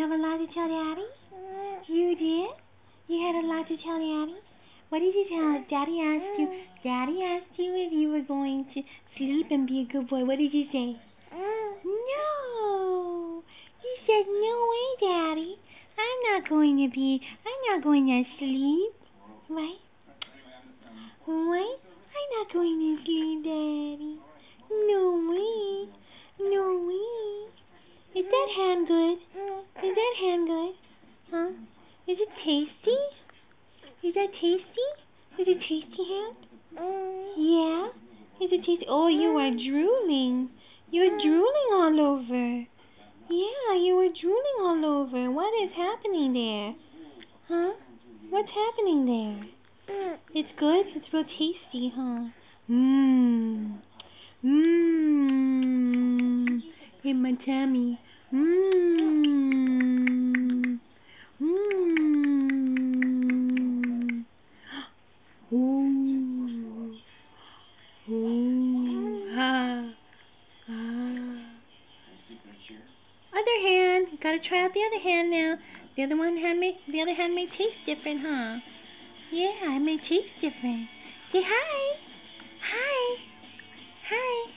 have a lot to tell Daddy? You did? You had a lot to tell Daddy? What did you tell us? Daddy asked you if you were going to sleep and be a good boy. What did you say? No. You said, no way, Daddy. I'm not going to sleep. Right? Right? I'm not going to sleep, Daddy. No way. No way. Is that hand good? Is that hand good? Huh? Is it tasty? Is that tasty? Is it tasty hand? Yeah? Is it tasty? Oh, you are drooling. You're drooling all over. Yeah, you were drooling all over. What is happening there? Huh? What's happening there? It's good? It's real tasty, huh? Mmm. Mmm. In my tummy. Mmm. Mmm. Ooh. Ooh. Ha. Ah. Other hand. You gotta try out the other hand now. The other hand may taste different, huh? Yeah, it may taste different. Say hi. Hi. Hi.